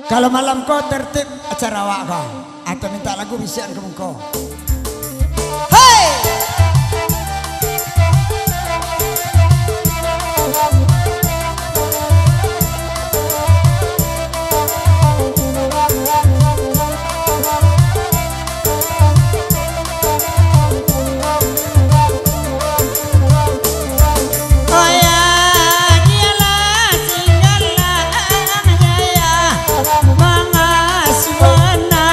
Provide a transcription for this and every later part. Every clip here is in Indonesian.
Kalau malam kau tertib acara awak kau atau minta lagu bisian ke muka. Hey! Mangas wana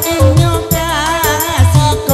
inyo kasih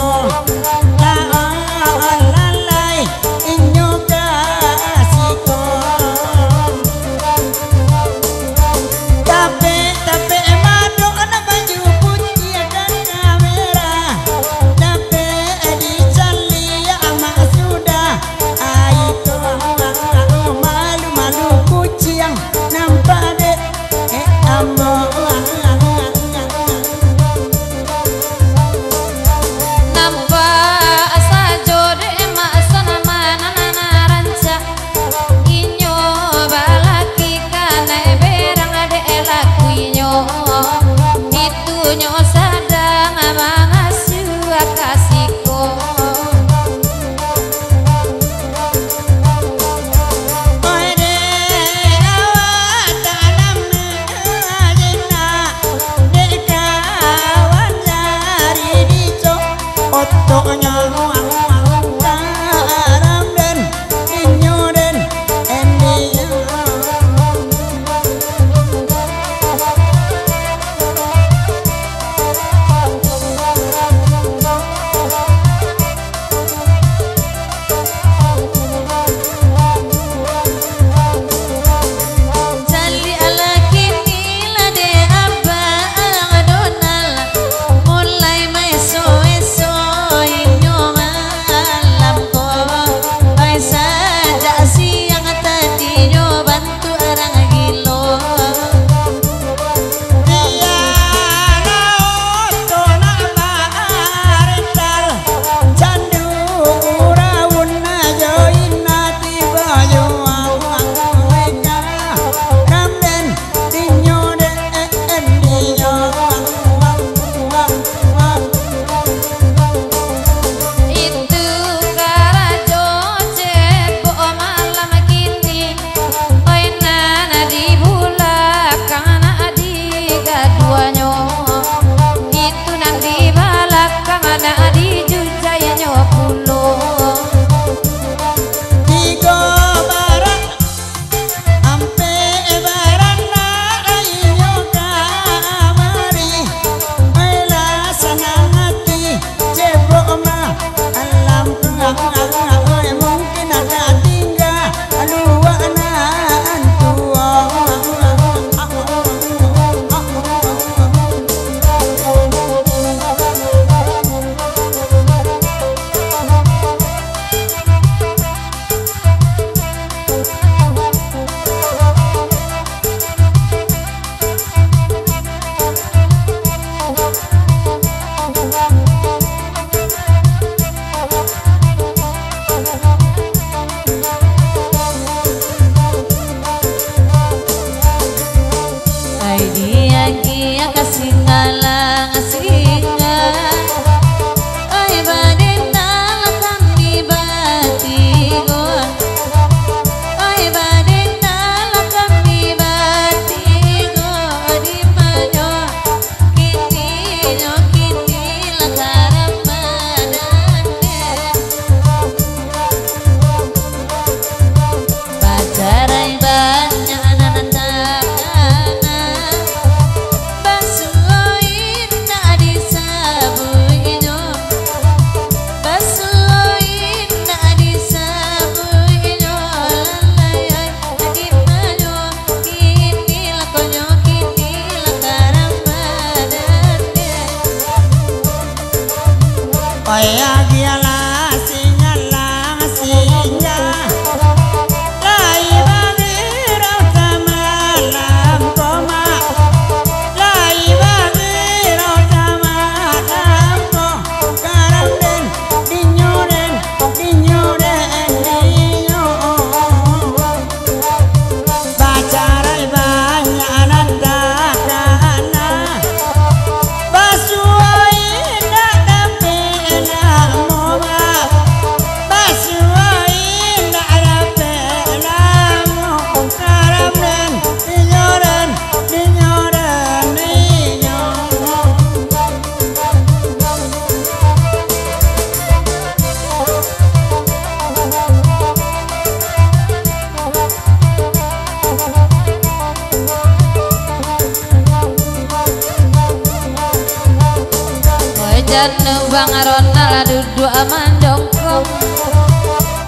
jana bang Ronald duduk amandongkong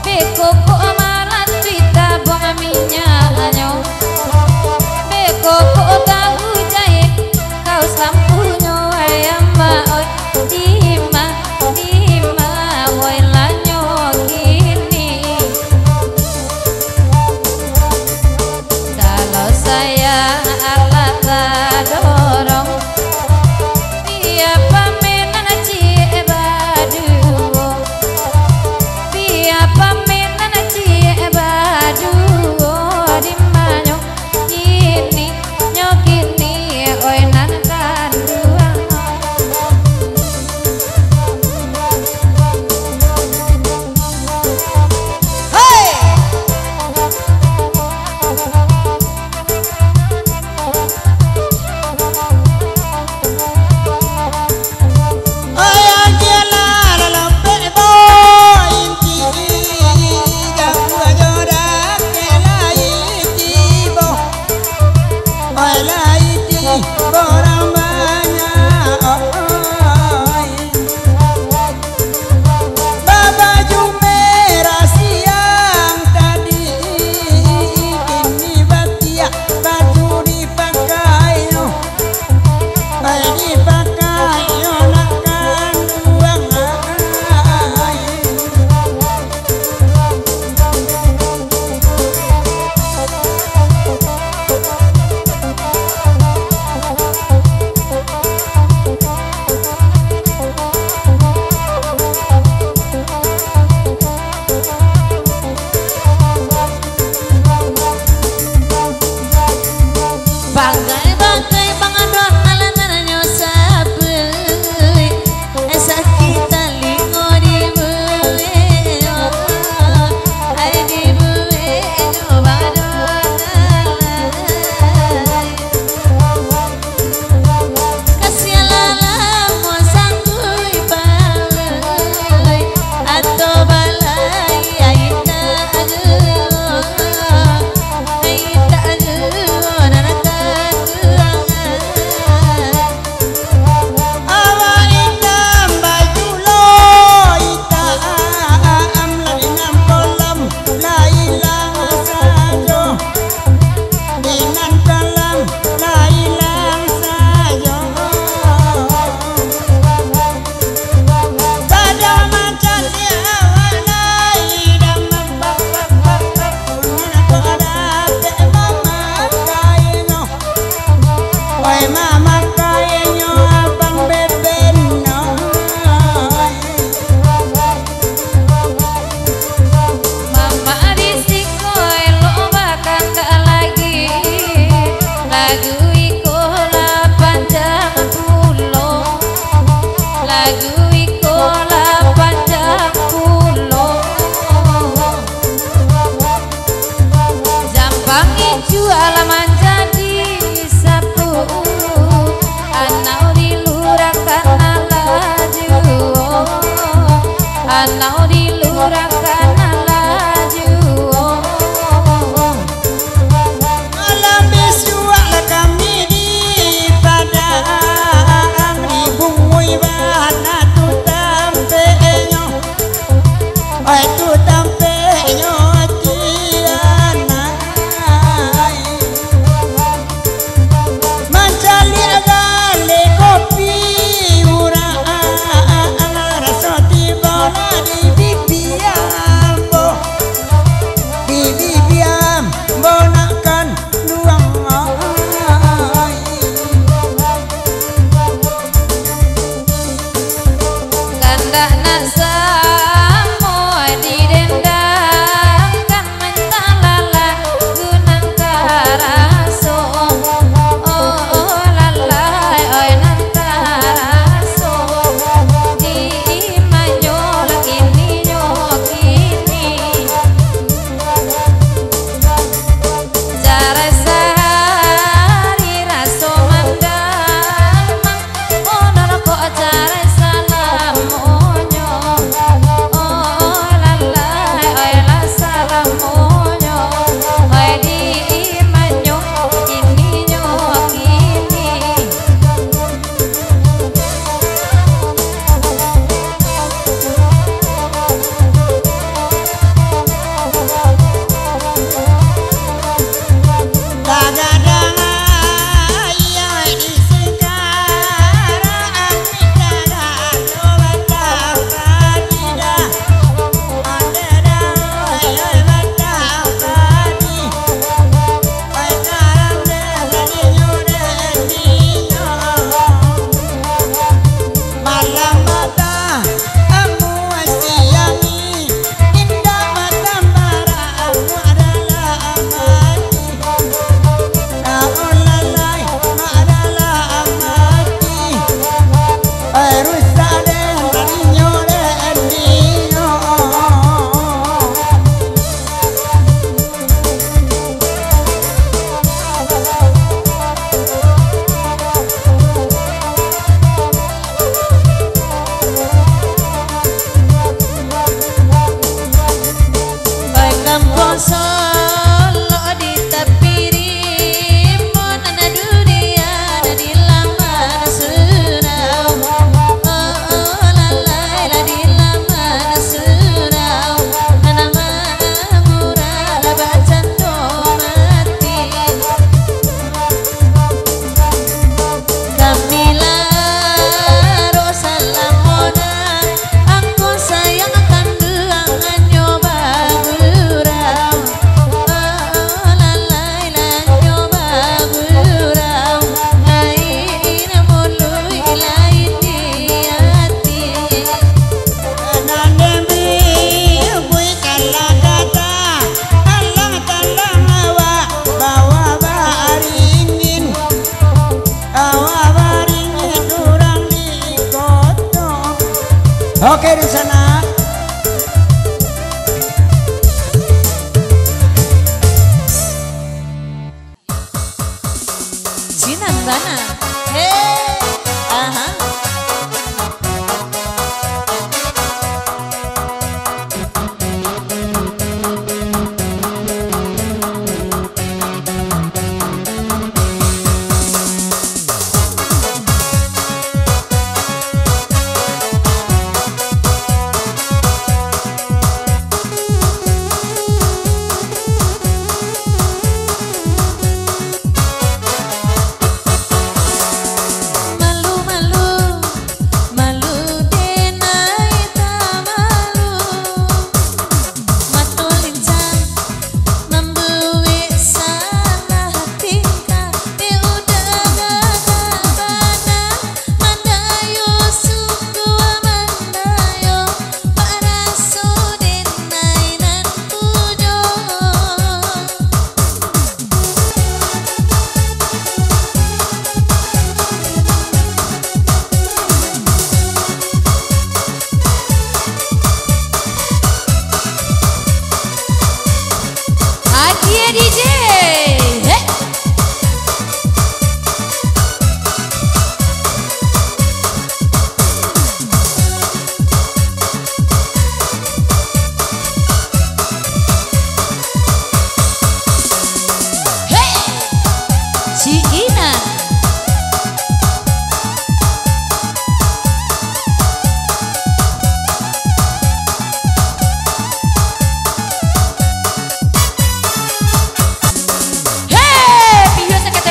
beko ko amalan cerita bang minyak nyong beko ko tahu jahit kau sampunyo ayam maoi dima woi lanyo gini kalau saya alat dorong dia pamenan cira duo Oke di sana. Jinan bana. Aha.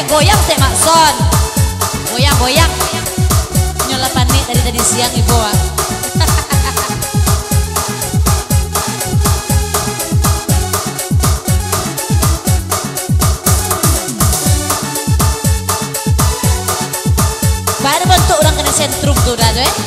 Goyang sih Mak Son. Goyang-goyang. Nyolapan nih dari tadi siang Ibu. Baru bentuk orang kena sentrum tuh dah tuh.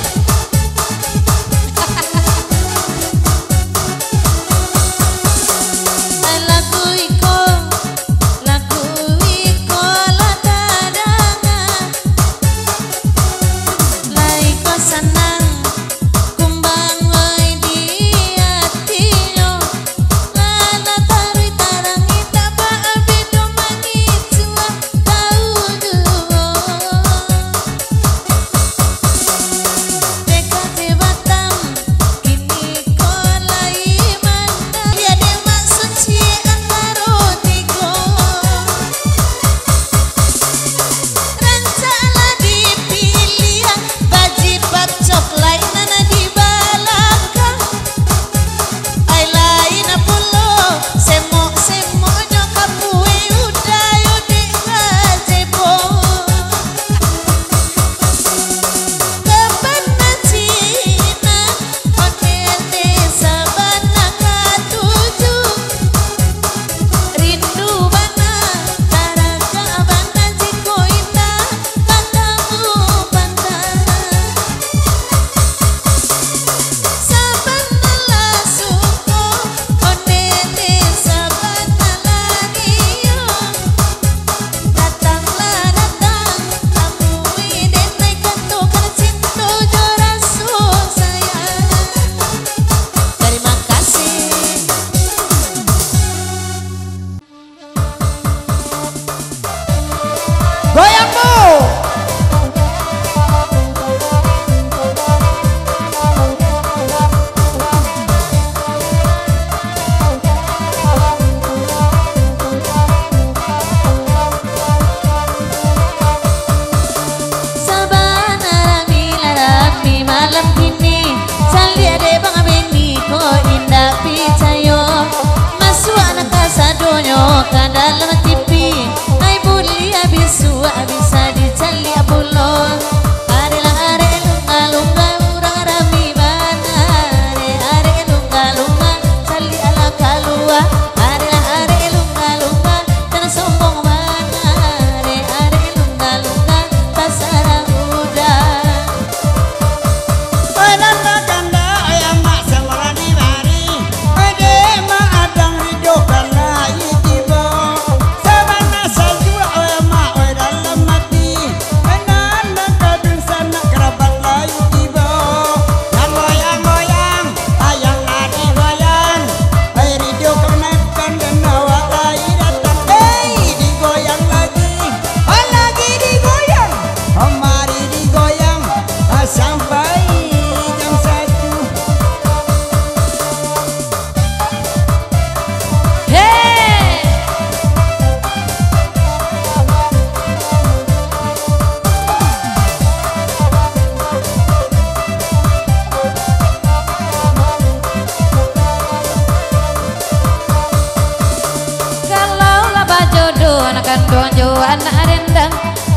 kandonjo anak rendang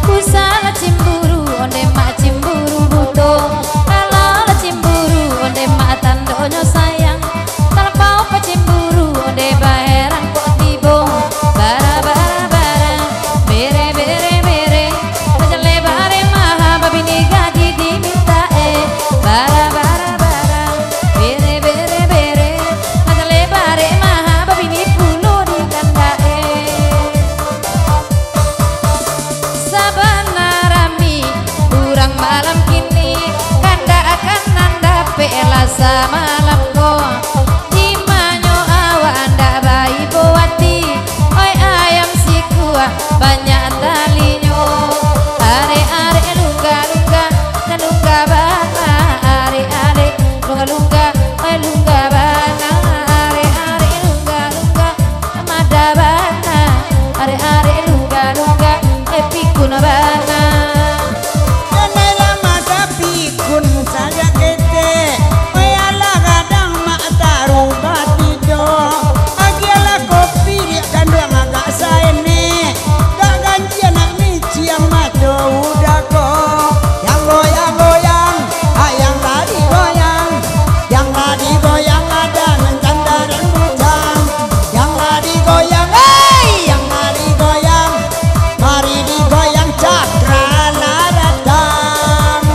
kusala cimburu onde mak cimburu butuh kalau cimburu onde mak tandonyo sayang terpau cimburu onde baheran kok tibo bara bara bara bere bere bere pejale bare maha babini gaji diminta bara bara bara bere bere bere pejale bare maha babini puluh di kanda sabana rami kurang malam kini kanda akan nanda pela samalam ko dimanyo awa anda bayi buati oi ayam si kuah banyak talinyo are are lunga lunga lunga bana are are lunga lunga oi lunga bana are are lunga lunga mada bana are are lunga lunga pikun bana Kenela mata pikun saja kete Oyala kadang mak taruh batido Agiala kopi dia kandang agak saene Gak ganji anak mici yang mato udah kok Yang goyang-goyang yang lari goyang Yang lari goyang ada mencanda dan bujang Yang lari goyang yang lari goyang Mari digoyang cakra datang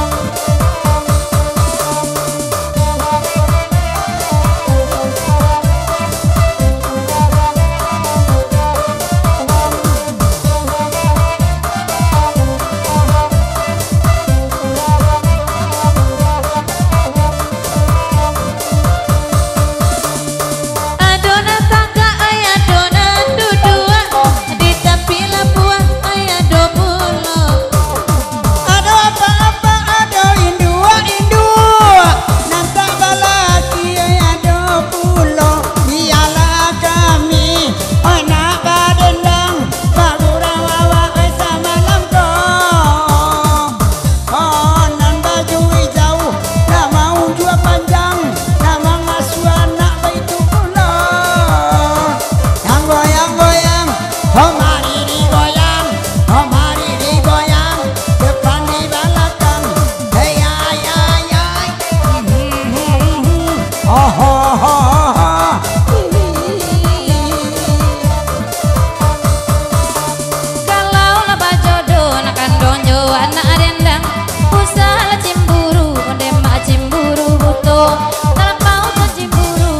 adonan tangga ayah adonan dudua di tepi labuan ayah dobulo Ada apa-apa ada indua Nanti balaki ada pulau Biarlah kami anak badendang Bagurang wawa sama lamko Konan baju hijau Nak mau jua panjang Nama ngasuh anak baitu pulau Yang goyang-goyang Oh mari digoyang Oh mari digoyang Depan di belakang Hey ay ay ay Oh ho ho ho kalau laba jodoh nak kandonjo anak rendang usah cimburu onde mak cimburu butuh terpau cimburu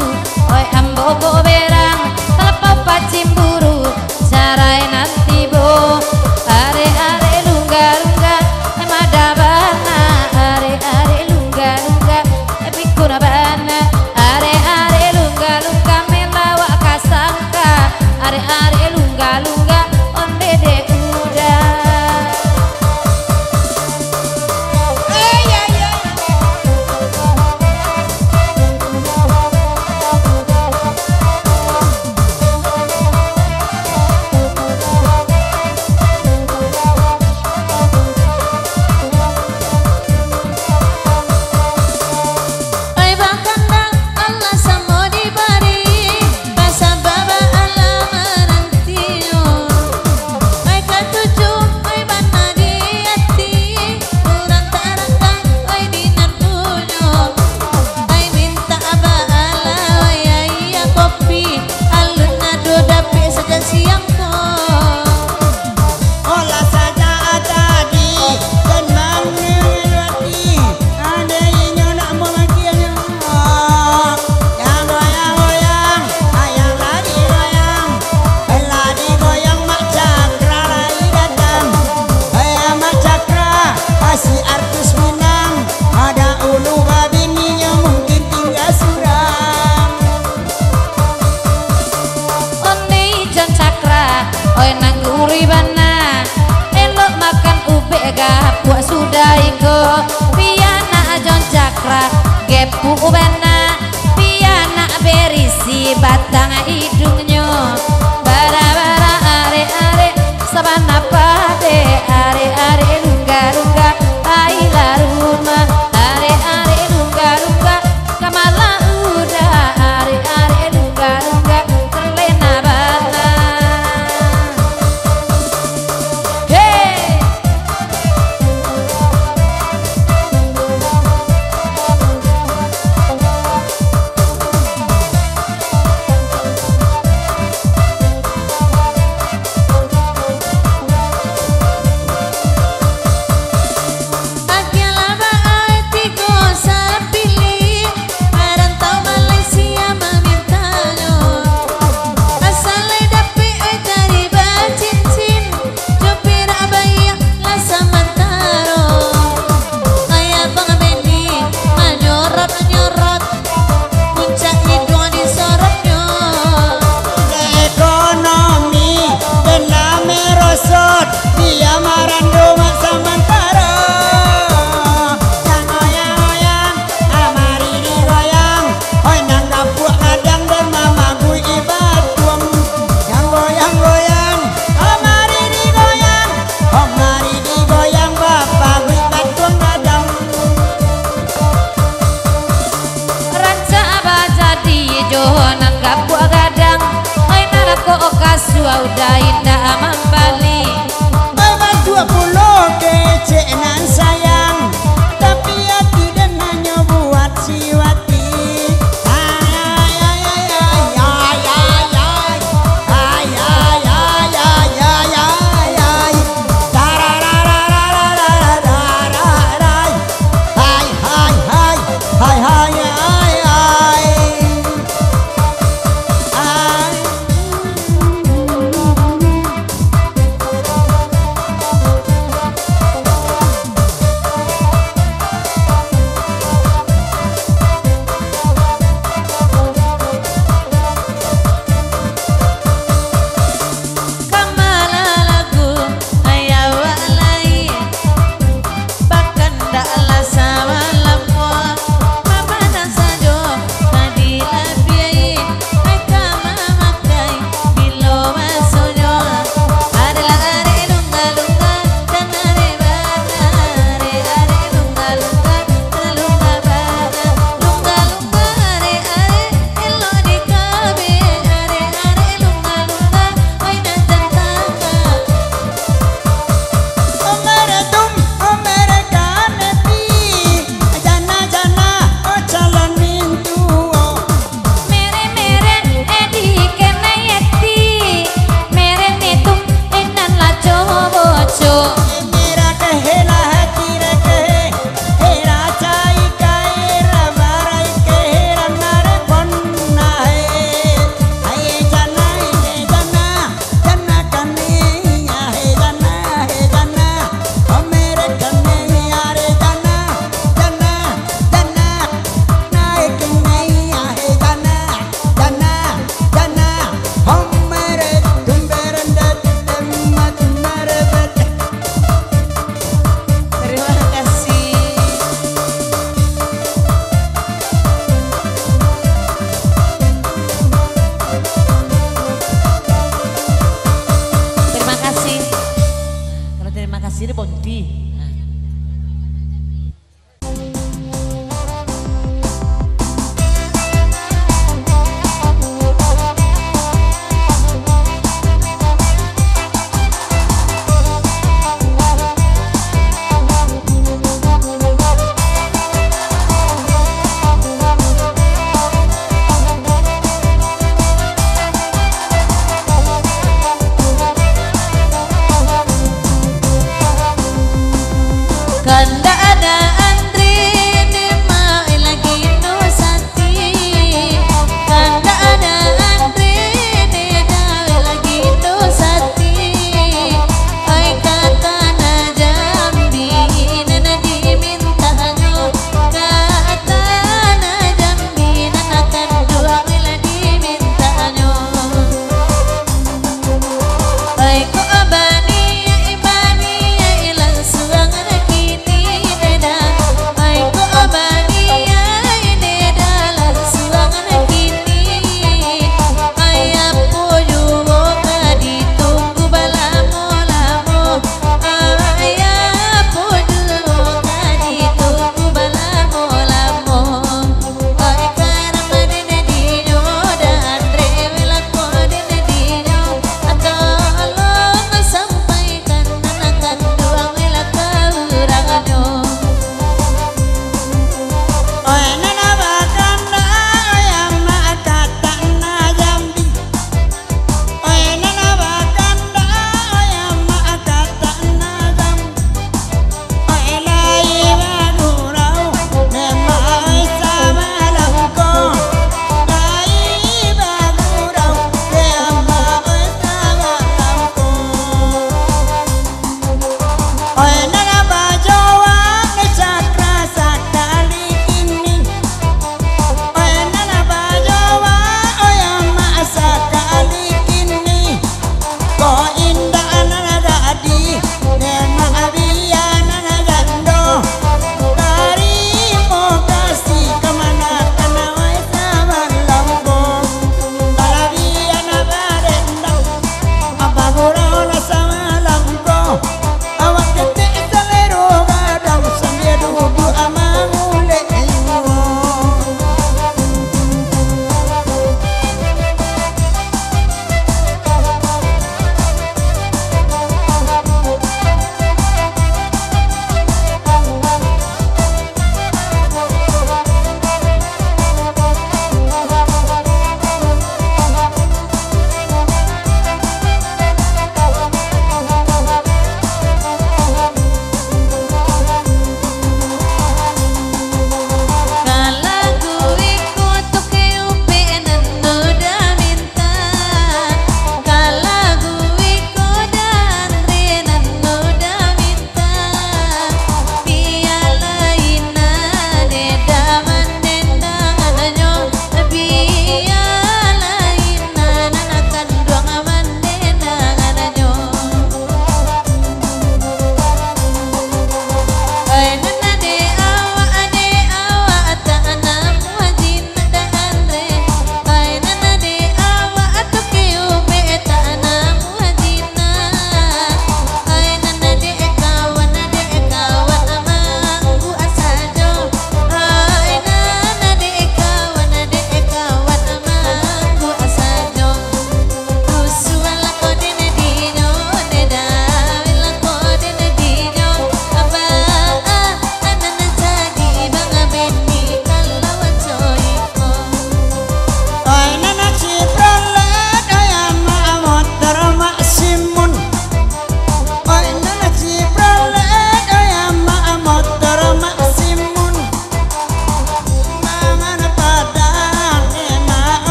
oi ambogo berang terpau pa cimburu carai nanti bo are are lunga lunga mada bana are are lunga lunga pikun bana are are lunga lunga melawa kasangka are are lunga lunga onde de udah Ay ay ay Oi bakandang Allah samo dibari Basa baba Allah menantiyo Oi katuju oi bana di hati Kurang tarangkang oi dinantunyo Oi minta aba Allah oi ayah kopi Alun nado dape saja siang ko Olah saja tadi dan menelati ada inyo nak memakiannya yang goyang-goyang yang lari goyang mak cakra lagi datang mak cakra si artis Minang ada ulu babininya mungkin tinggal suram Onde ijon cakra oi nangguri bana elok makan ube gapua sudah iko piana jon cakra gepu bana piana berisi batang hidungnya bara bara are are sabana pade are are lunga lunga ai laruma are are lunga lunga kamala udah are are lunga lunga terlena bana bocok. Mera kehela hati rekehe hera cai kaira barai kehera nare ponna hai jana jana kane ya he jana o mere kane yare jana nae kane ya he jana o mere tumberenda temma tumare bet. Terima kasih. Terima kasih. Kalau terima kasih ini Bondi.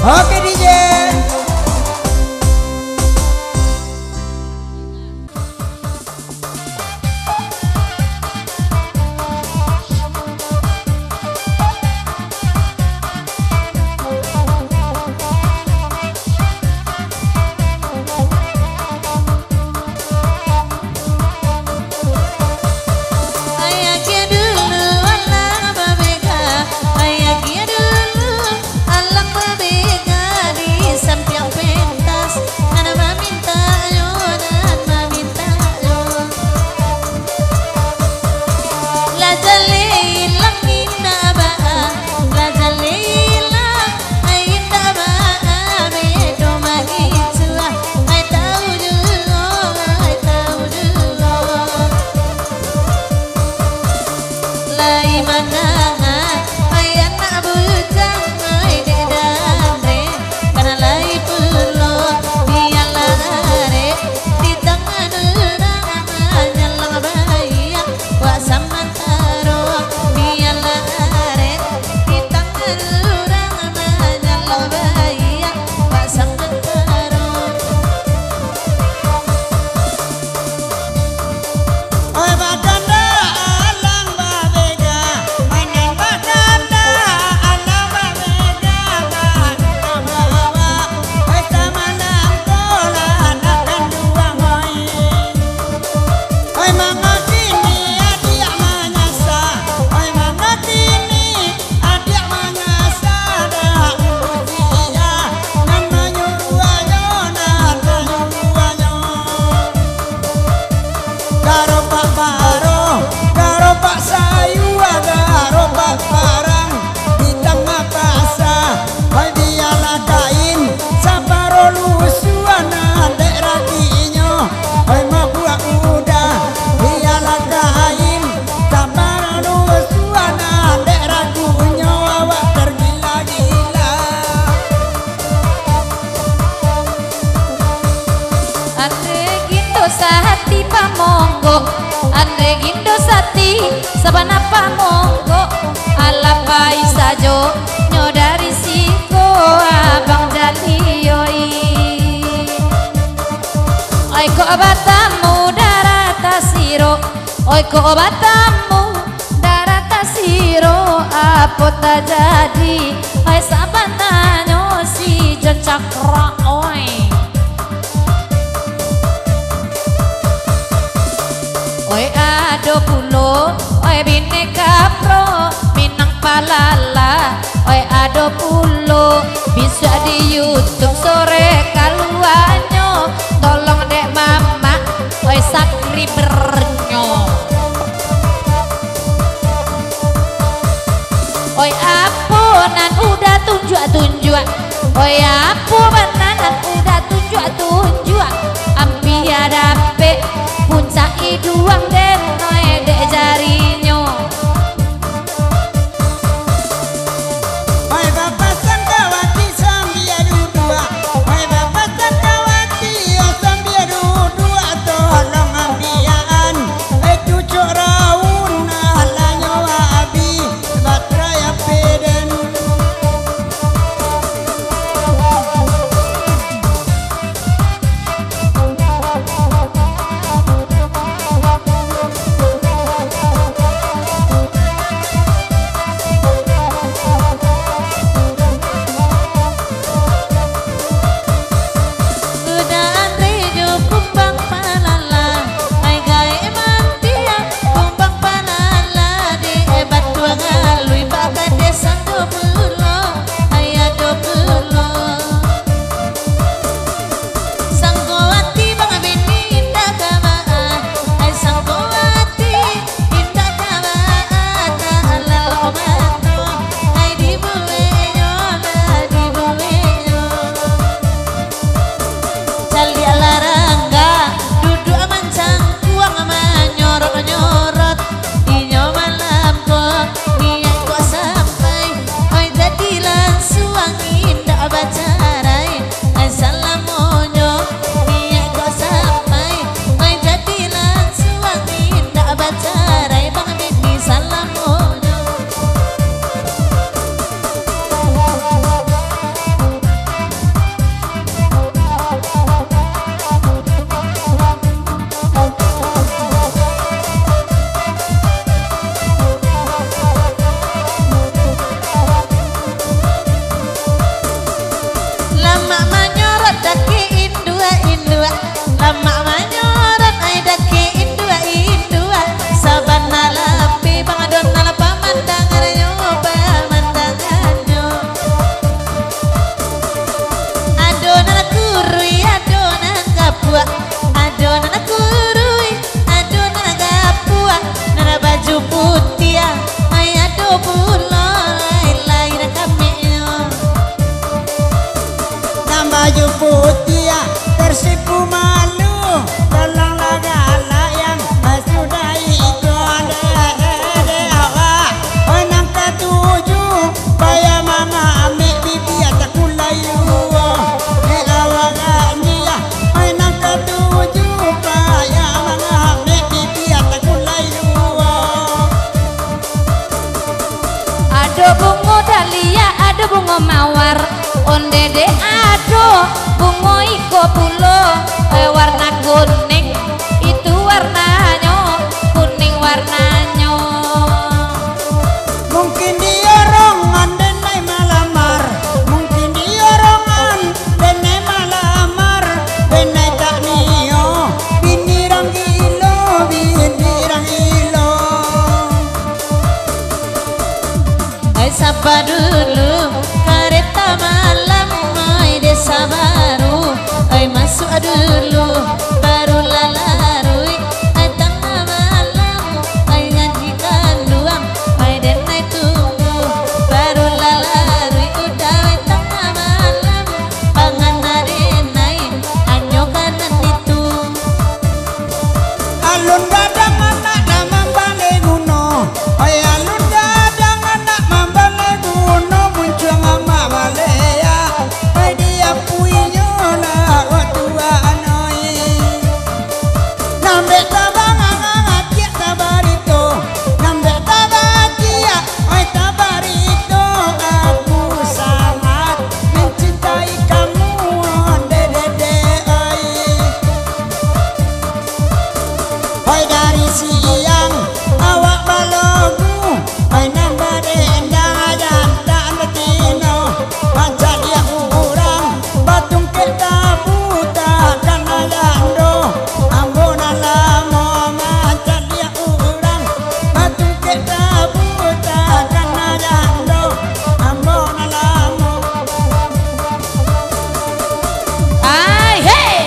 Oke DJ. Andre gindo sati sabana pamonggo ala pai sajo nyodari siko abang jalioi oi ko batamu darata siro oi ko batamu darata siro apota jadi oi sabana nyosi cakra oi oi ado pulo, oi bine kapro, minang palala, oi ado pulo, bisa di YouTube sore kaluanyo, tolong dek mama, oi subscribernyo, oi apunan udah tunjuk, oi apunan udah tunjuk, ampi adape puncak iduang den noe dek jarinyo Oi bapak sangkawati sambil dua, oi bapak sangkawati sambil dua, tolong ambian cucuk raun alanyo abi batraya peden lama manyorot daki indua lama manyorot ai daki indua sabana lapi bangadon nala pamandangannya adonan kurui adonan gapua adonan kurui adonan gapua nana baju putih ai ado bulo lain kami baju putih tersipu malu tolong lagala yang sudah itu awak orang ketujuh bayar mama ambil bibi tak kulayu awaknya orang ketujuh bayar mama ambil bibi tak kulayu Ado bungo dalia ado bungo mawar onde de ado bungo iko pulo warna kuning itu warnanya kuning warnanya mungkin diorongan denai malamar mungkin diorongan denai malamar denai tak nio binirang ilo sabar dulu kereta malam ai desa baru ai masuk dulu baru lalarui ai tengah malam ai ngaji kanduang ai denai tunggu baru lalarui udah ai tengah malam pangan arenai anyo kanan itu alun gadang anak nama bale guno ai alun gadang anak mambale guno muncul mama balea ai dia puinyo la tua anoi nambe tabang ngakia tabarito nambe tabakia ai tabarito aku sangat mencintai kamu dede ai Hoi dari siang awak balogu Hoi nambah dendang ajan tak netino Baca dia kurang batung kita buta karena jando Ambona lama baca dia kurang batung kita buta karena jando Ambona lama ai hey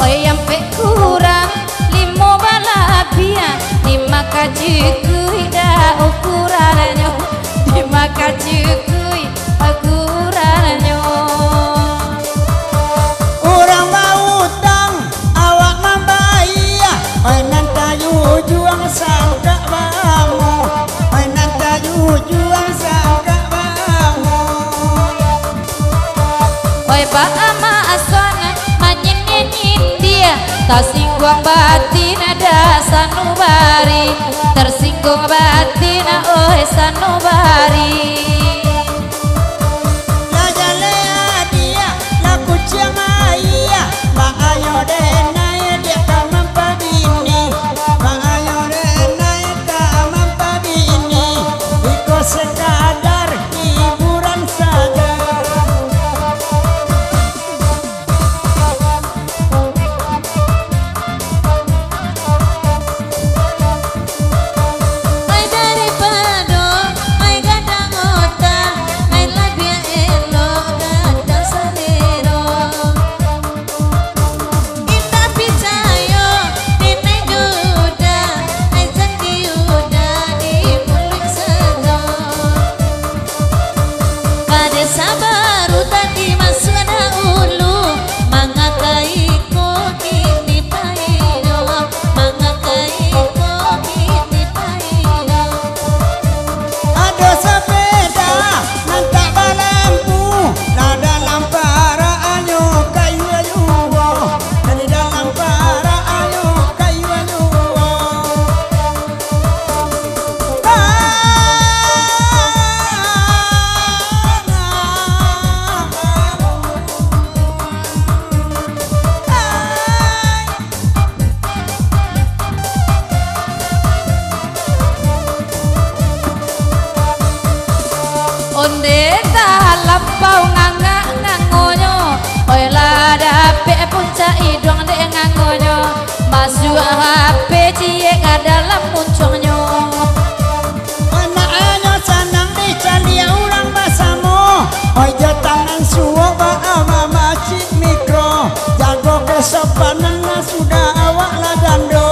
Oi ampe kurang limo balapia lima kajikui da ukurannya lima kajikui ukurannya Orang mau utang awak membayar Oi nantayu juang sangka bangu Oi nantayu juang sangka bangu Oi pak ama aswana manyin dia tersinggung batin ada sanubari tersinggung batin oi sanubari La jalea dia la kucing ayah Bang ayo denai dia kamam pabini Bang ayo denai kamam pabini Iko sekadar hiburan saja ai daripada ai gadang otak ai labia elo gadang salero kita picayo dinai duda ai janji udah di mulut saja pada sabar tadi masuk ada ulu mangakai ko kini pairo mangakai ko kini pairo Ada sepeda nantak balampu La dalam para ayo kayu ayu Di dalam para ayo kayu ayu lampau nganga ngangonyo oi la dape puncak idong de ngangonyo masuk HP cie dalam muncungnya anaknya senang dicari orang basamo ojo tangan suwo ama macit mikro jago kesopanan sudah awak lah dando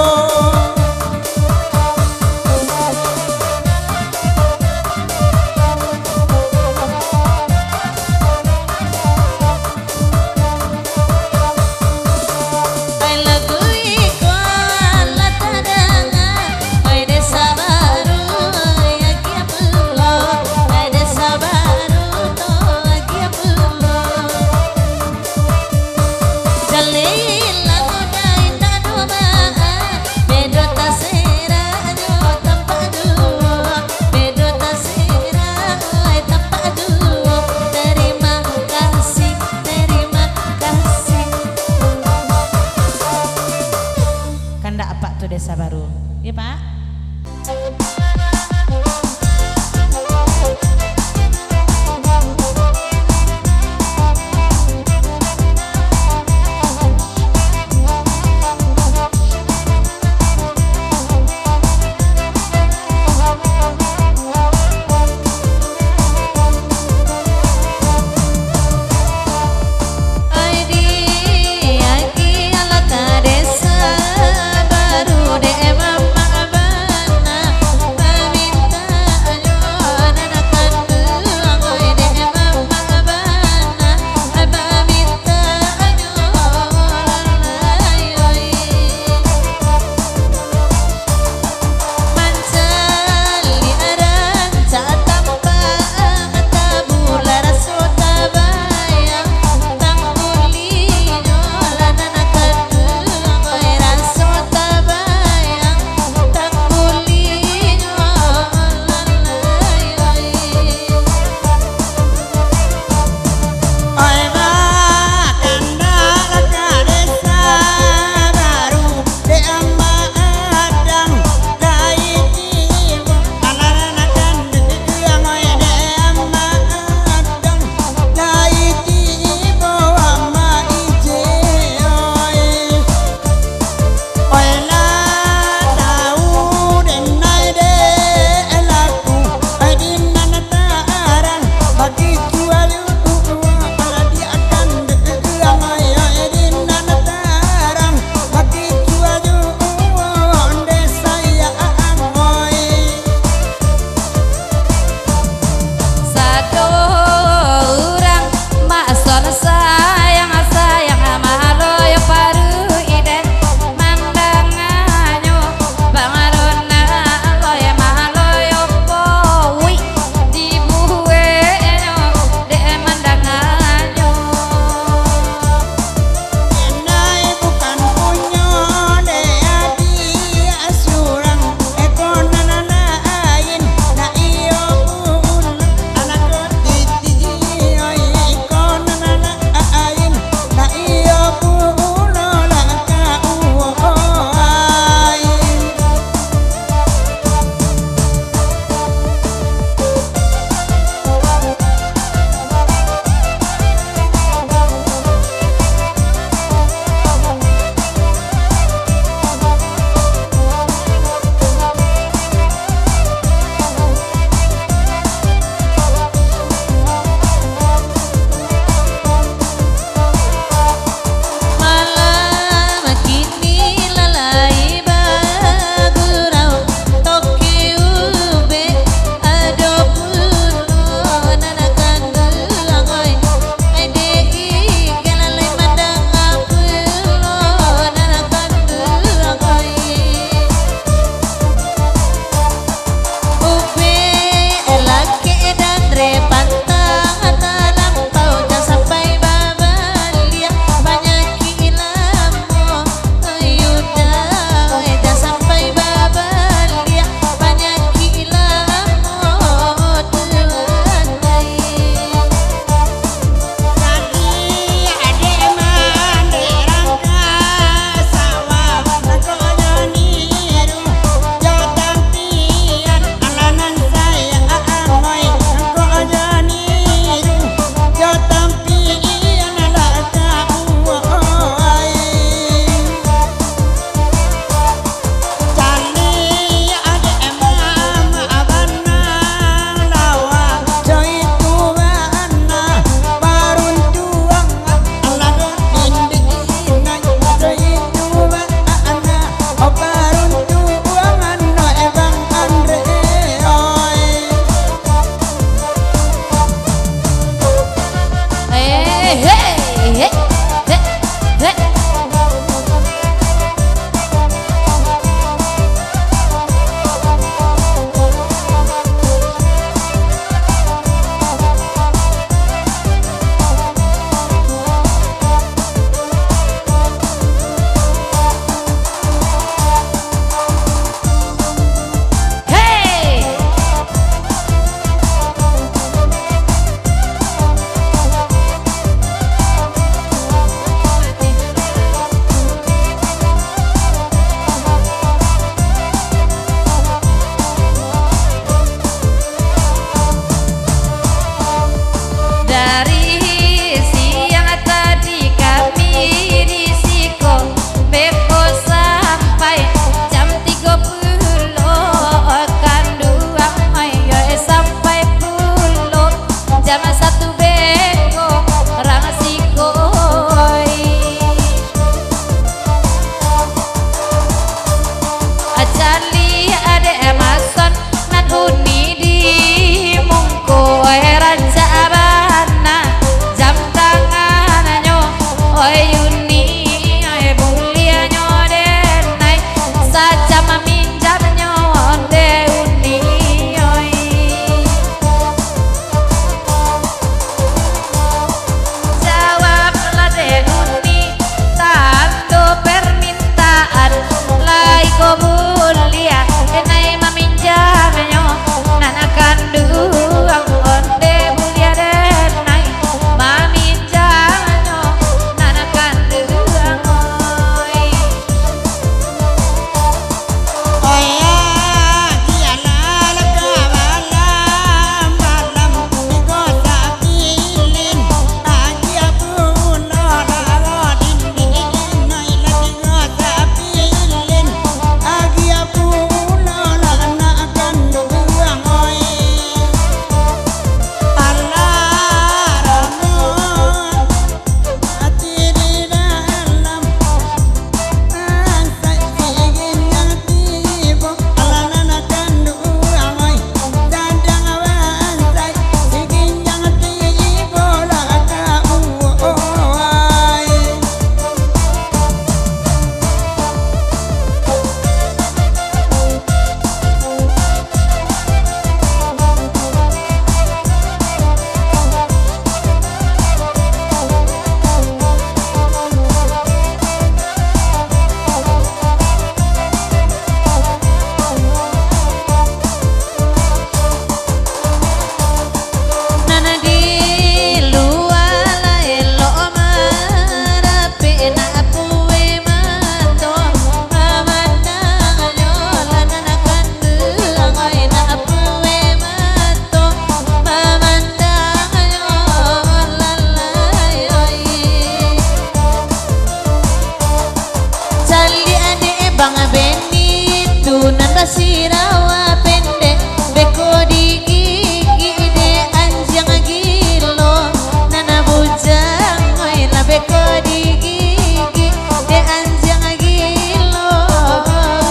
Sirawa pendek beko di gigi de anjang gilo nana bujang oi la beko di gigi de anjang gilo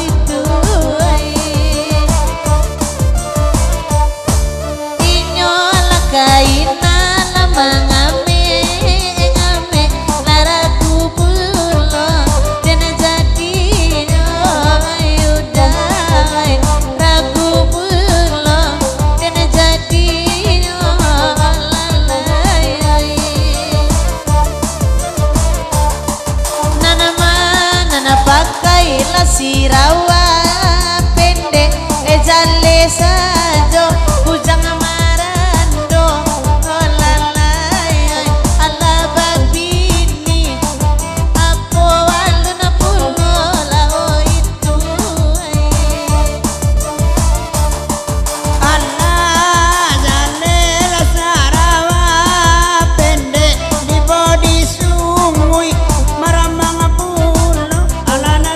itu inyo la kaina la mangame ngame lara kupulo den jadi Sirawa pendek jale sajo bujang marando lalai ala babini apo waluna pulola oh itu Allah jale Sarawa pendek di bodi sungui maramang pulo alana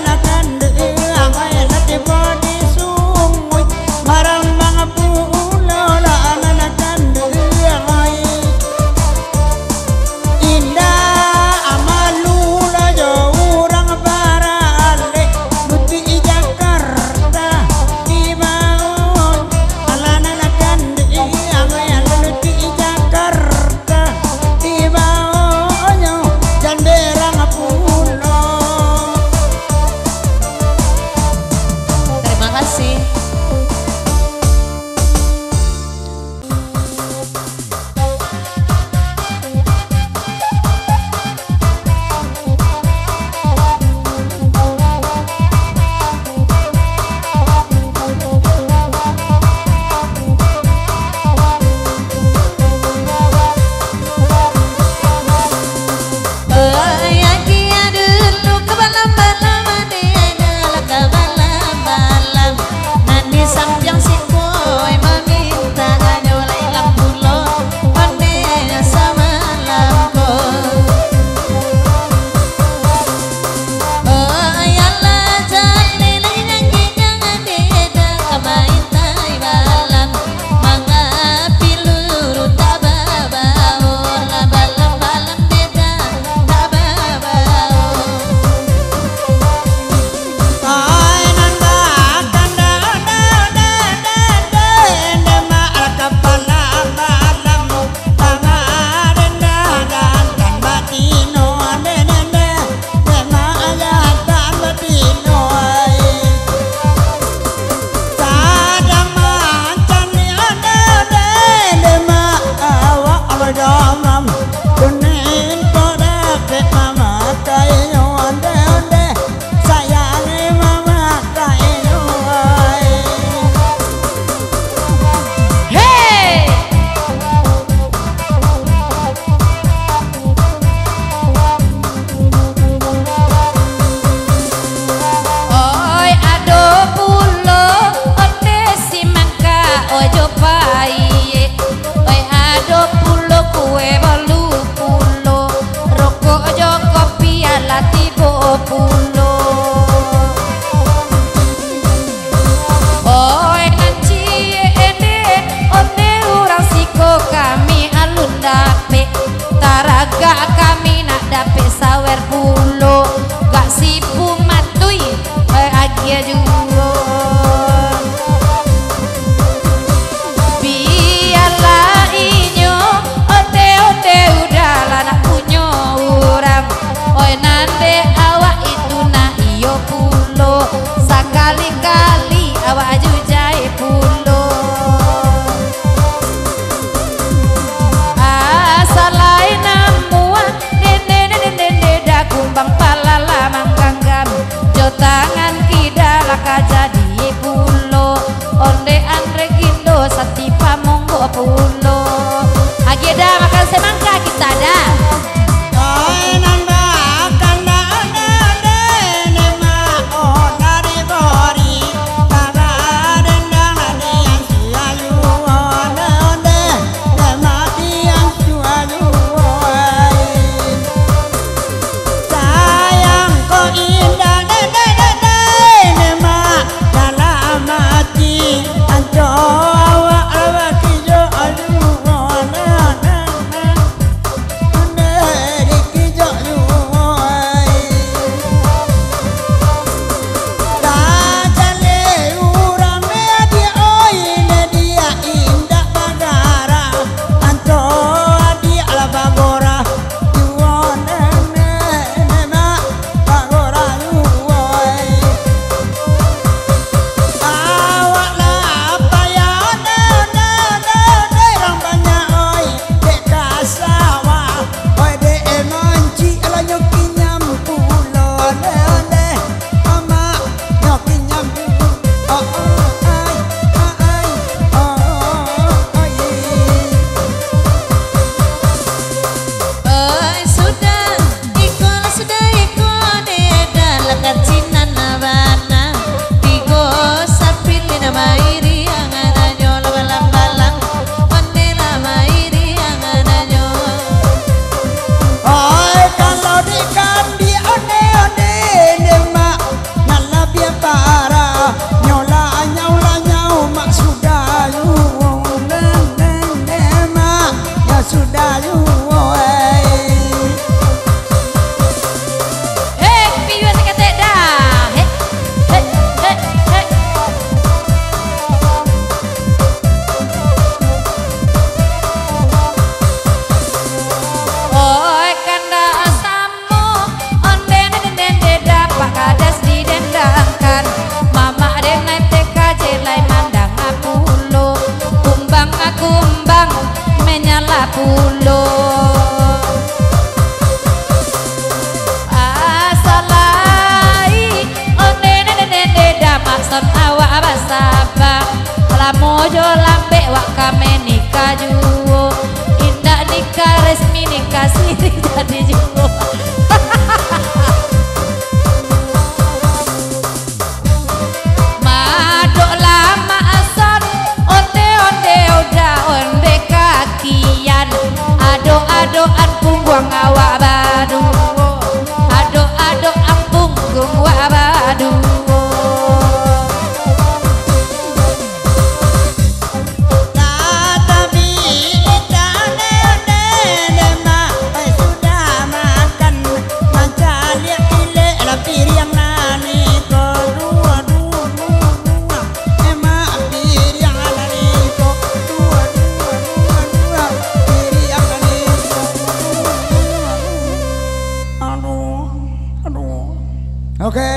mam kuning kodak dek mama kayo onde onde sayangi mama kayo Hey! Oi ado pulo onde si mangka ojo pai oi ado pulo kue bolu pulo rokok ojo kopi ala tibo pulo oi nanci ede onde urang siko kami alun dape taraga kami nak dape sawer pulo gak sipu matui agia juga biarlah inyo ote ote udah lah nak punyo urang oi nande awak itu nah iyo pulo sakali-kali awak jujai pulo asalai namua nene nene nene dah kumbang palala mangganggam jo tangan kidala kajadi pulo onde andre gindo satipa monggo pulo ageda makan semangka kita dah ai nanda kanda ande ne ma onari bori tara dendang ade yang siayu onde onde ne mati yang siayu sayang kau indah dede dede ne ma dalam mati anjo awak awak kijo ayu onde onde onde dikijo ayu dah jale urame adi oi ne dia indah bagara anjo adi ala bagora yuone ne ma bagora yuoi awak lah payah onde rang banyak oi dek kasawa oi dek emanci ala nyoki nyam pulo onde mama nyoki nyam oh ai Oi sudah iko deda lekat cinan nabana tigo sapili na mairi ang ananyo labalang onde la mairi ang ananyo oi kalau dikandi onde ne mak nala bia para nyola nyau mak sudah yu ne mak ya sudah yu hei piwa sekate dah hei hei hei hei oi kanda asamu onde nende dapat kades didendangkan mama denai TKJ lai mandang apulo kumbang akumbang menyala pulo asalai onde nende dapat son awak basaba lamojo lambe wak kame nikah juo indah nikah resmi nikah siri jadi juo madok lama ason onde onde udah onde kakian ado-adoan punggung awak badu ado-adoan punggung wak badu tapi onde mak sudah makan manca liak ile la piriang nani ko dua emak piriang nani ko dua piriang nani ko aduh oke.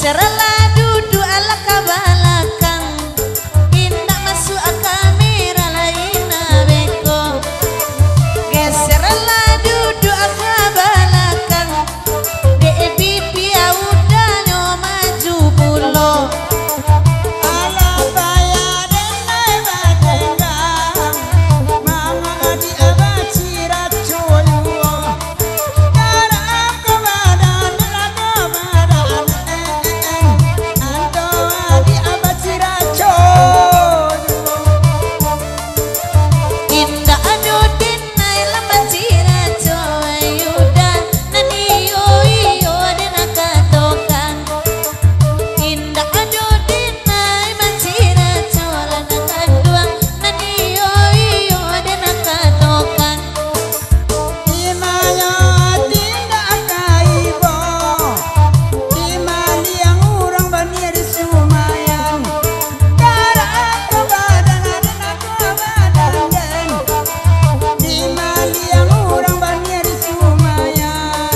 Geserlah duduk ala kabalakang, indah masuk kamera lain beko. Geserlah duduk ala kabalakang, dek pipi udah nyo maju pulo. Ala bayar denai badengang, mama adi abaci racoyo. Darah kebadan lagu badan, anto adi abaci racoyo. Indah ado denai lama cira coyuda nani yo iyo denaka tokan. Indah ado denai macira cola nakan duang nani yo iyo denaka tokan. Imaya tindak kaibo, imali yang urang banir sumayan. Darah kebadan aku badan, imali yang urang banir sumayan.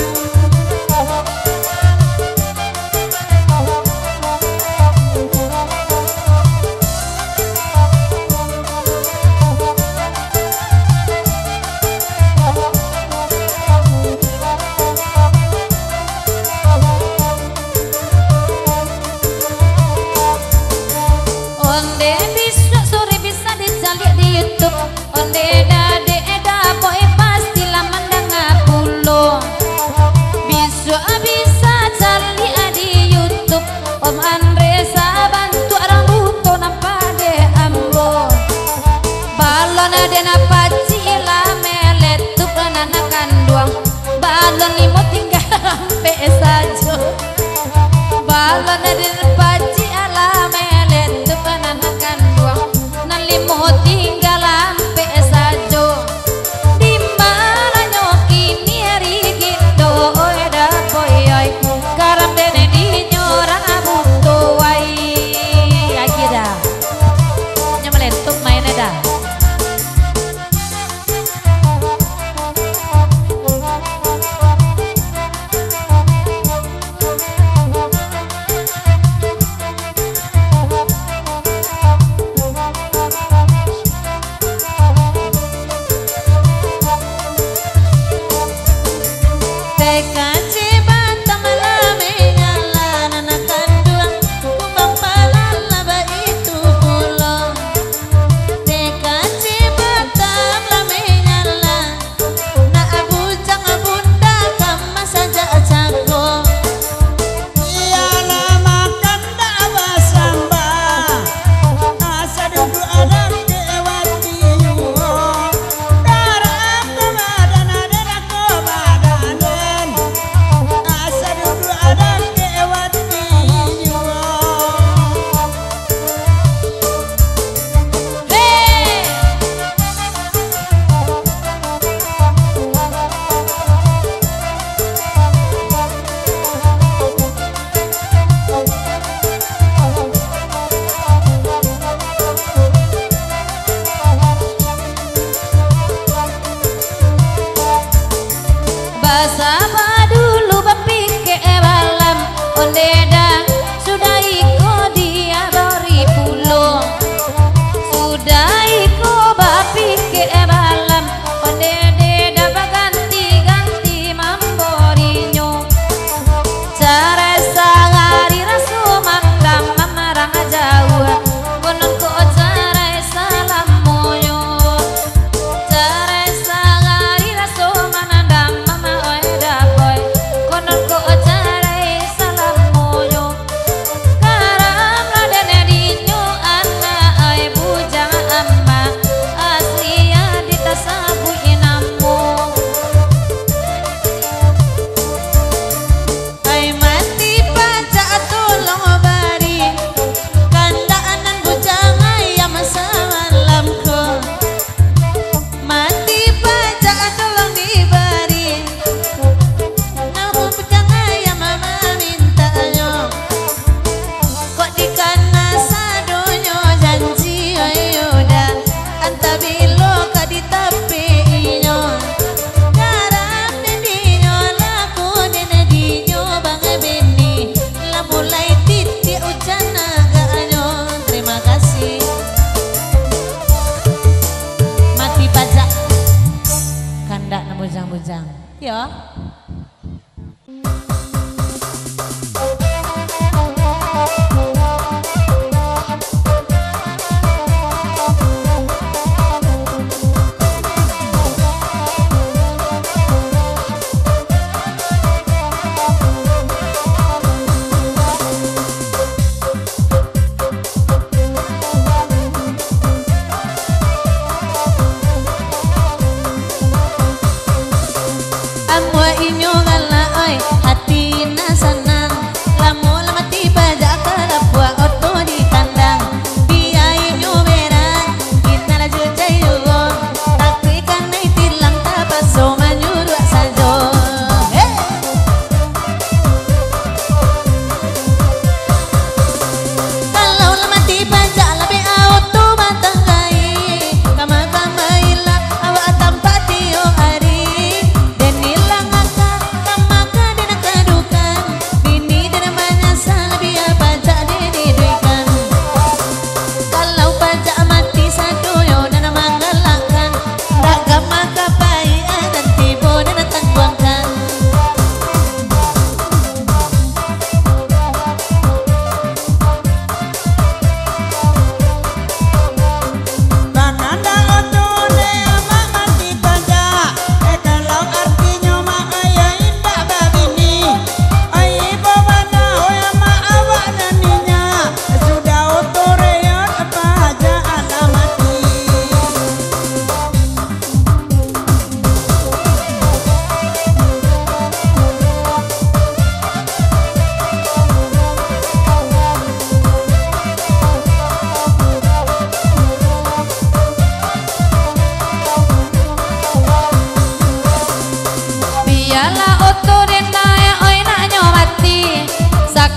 Onde bisa sore bisa dicari di YouTube. Onde dade boy pasti lah mandang pulo. Bisa cari di YouTube. Om Andre bantu orang buto nampak de ambo. Balon ada napa cila meletup nanakan duang. Balon limo tinggal sampai saja. Balon ada napa cila meletup nanakan duang. Nalimo tinggal sampai saja. Di mana nyokini hari gitu eda boy karap dene di nyorang buto wai akida. Nyameletup main eda. Ya. Amwa inyo gala oi hati na senang lamu lama tiba jaka lapua oto di kandang biaya inyo merah kita laju cayu tapi kan tilang tapaso manyuruk sajo kalau lama tiba jala be auto matanggai kama kama ila awak tampak tio hari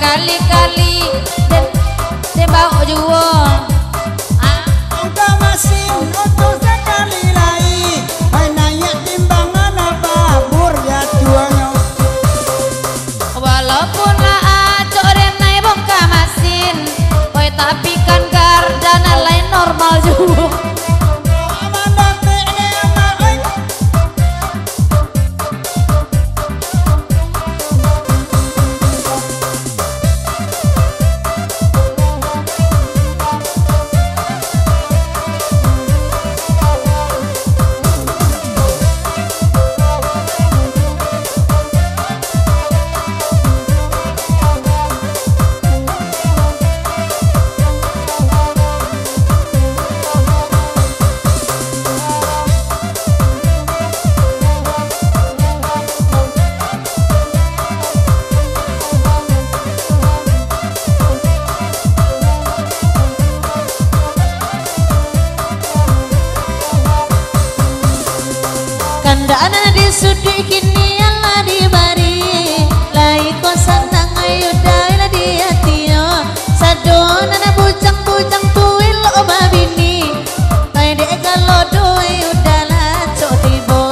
kali-kali dan bau juo Engkau masih utuh sekali lagi naik timbangan apa bur ya tuanya walaupun lah acok renai bongka masin oi tapi kan gardana lain normal juo Kandana di sudi kini Allah dibari lai kosan tang ayu dai la di hatio sadona na bujang-bujang tuil lo babini ai de kalau doi udala cok tibo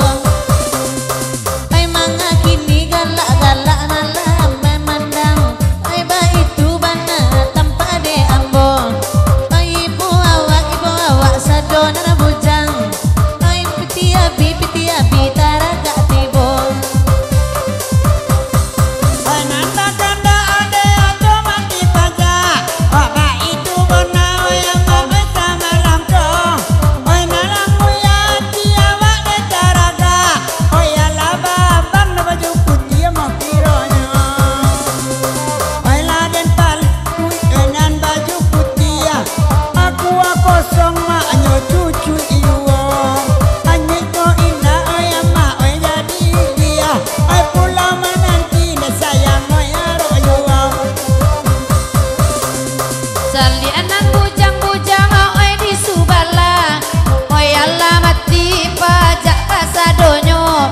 ai manga kini galak-galak malam memandang ai ba itu bana tanpa de ambo ai ibu awak sadona na bujang ai piti abi tara gak tibo Nanda kanda ade atau mati paja Bapak itu benar yang mau sama langko Oi nalang muya tiawak de caraga Oi ala babang na baju putih mau kironya Oi laden pal dengan baju putih Aku kosong mak nyo cucu iwo Anyik ko ina oi ama oi jadi dia Oi pulau menanti ne sayang oi aroyo Sali anak bujang-bujang oi di subala oi ala mati pajak kasadonyo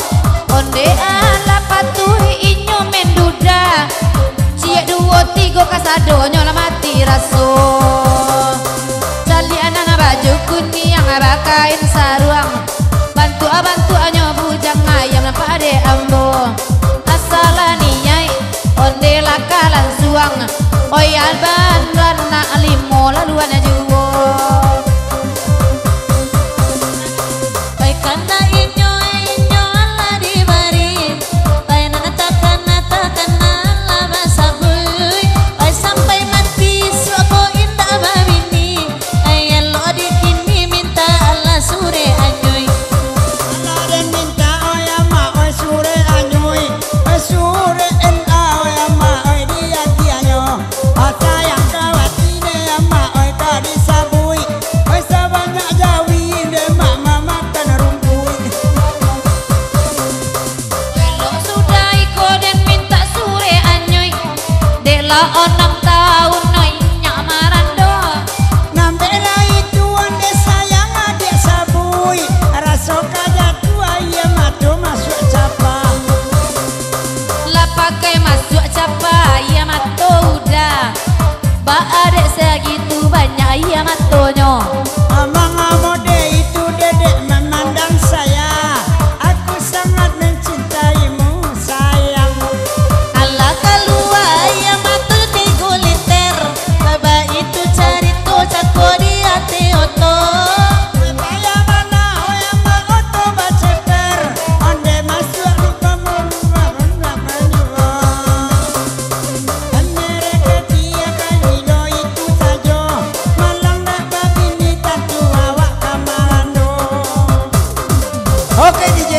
onde ala patuhi inyo menduda cie 2-3 kasadonyo la mati raso Sali anak baju kuning bakain saruang bantu anyo bujang ayam nampak ade ambo asalani nyai onde lakalan suang oi alban rana limo laluan juwo ai kana inyo Allah dibari sayang kawatine emak oi kadi sabui oi sebanyak jawi de mama makan rumput. Lo sudah iko dan minta sure anyoy dela 6 tahun noy nyamaran do. Nambe itu ande sayang adik sabui raso kaja tua ia matu masuk capa. Lah pakai masuk capa ia mato udah ba adek segitu banyak ia matonyo. Amang amode itu dedek memandang saya, aku sangat mencintaimu sayang. Ala kalua ia matu di guliter baba itu cari to cako di hati oto. Saya mana oyang ma oto baceper, onde masuk lupa mulu menjual. Dan mereka dia kalido itu saja, malang dak babini tatu awak kamalando. Oke DJ.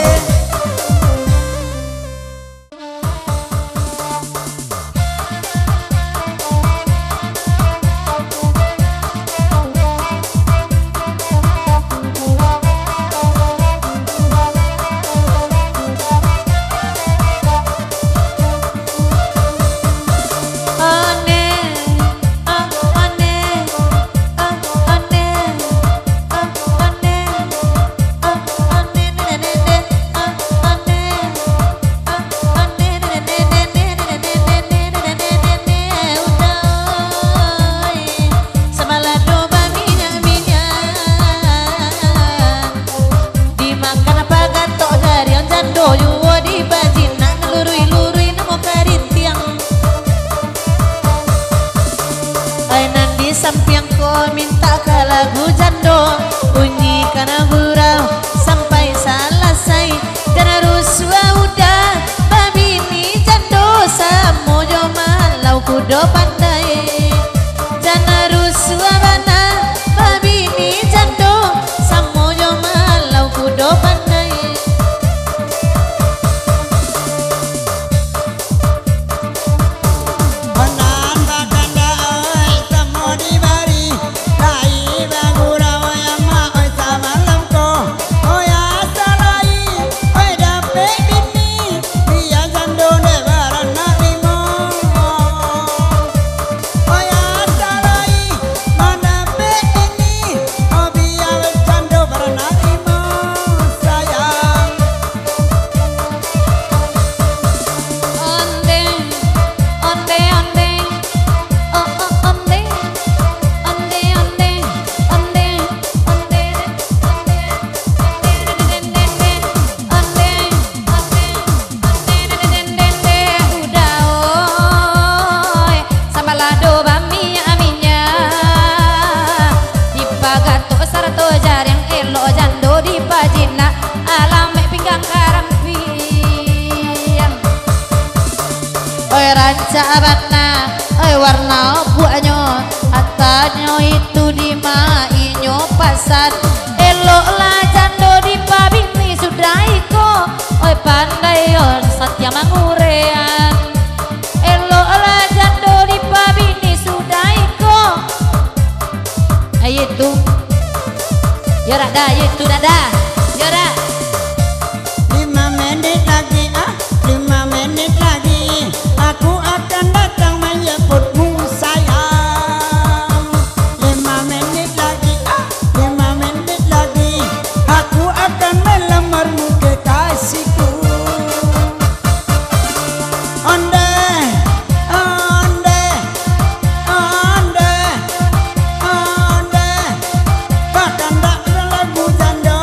Sampiang ko minta ka lagu jando bunyi kana gurau sampai selesai dan harus udah babi ni jando samojo malau kudo pandai dan harus bana babi ni jando samojo malau kudo pandai. Onan baganda oi tamo di bari, lai bagura oi ama oi samalam ko, oi asalai oi dape bini, dia jando ne barana limo. Oi asalai mana pe bini, oi dia jando barana limo sayang. Onde onde onde oh oh onde onde onde onde onde udah oi sambalado bami aminya dipagato sarto jarang elo jando dipajina alam pinggang karang piang. Oi ranca abana, oi warna buahnya, atanyo itu di mainyo pasar. Elok lah jando di pabini sudah iko, oi pandai on satya mangurean. Elok lah jando di pabini sudah iko. Ayo itu, yora dah, itu dah, yora. 5 menit lagi 5 menit lagi aku akan datang menyebutmu sayang. 5 menit lagi 5 menit lagi aku akan melamarmu kekasihku. Onde onde onde onde bahkan tak lagu jando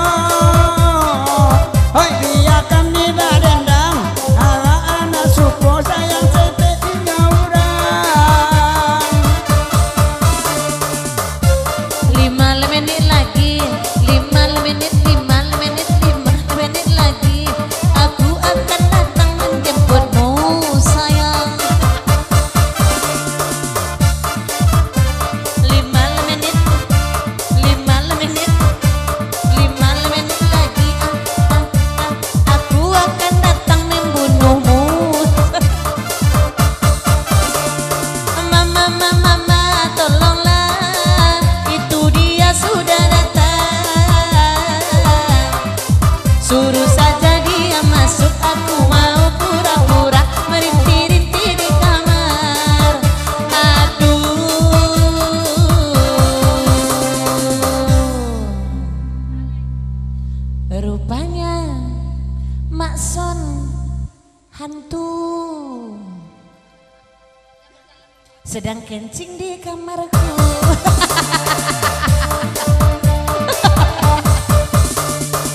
sedang kencing di kamarku.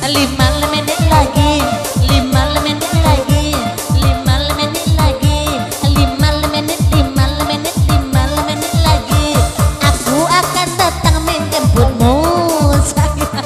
Lima menit lagi, 5 menit lagi, 5 menit lagi, 5 menit, 5 menit, 5 menit lagi. Aku akan datang menjemputmu sayang.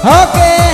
Oke.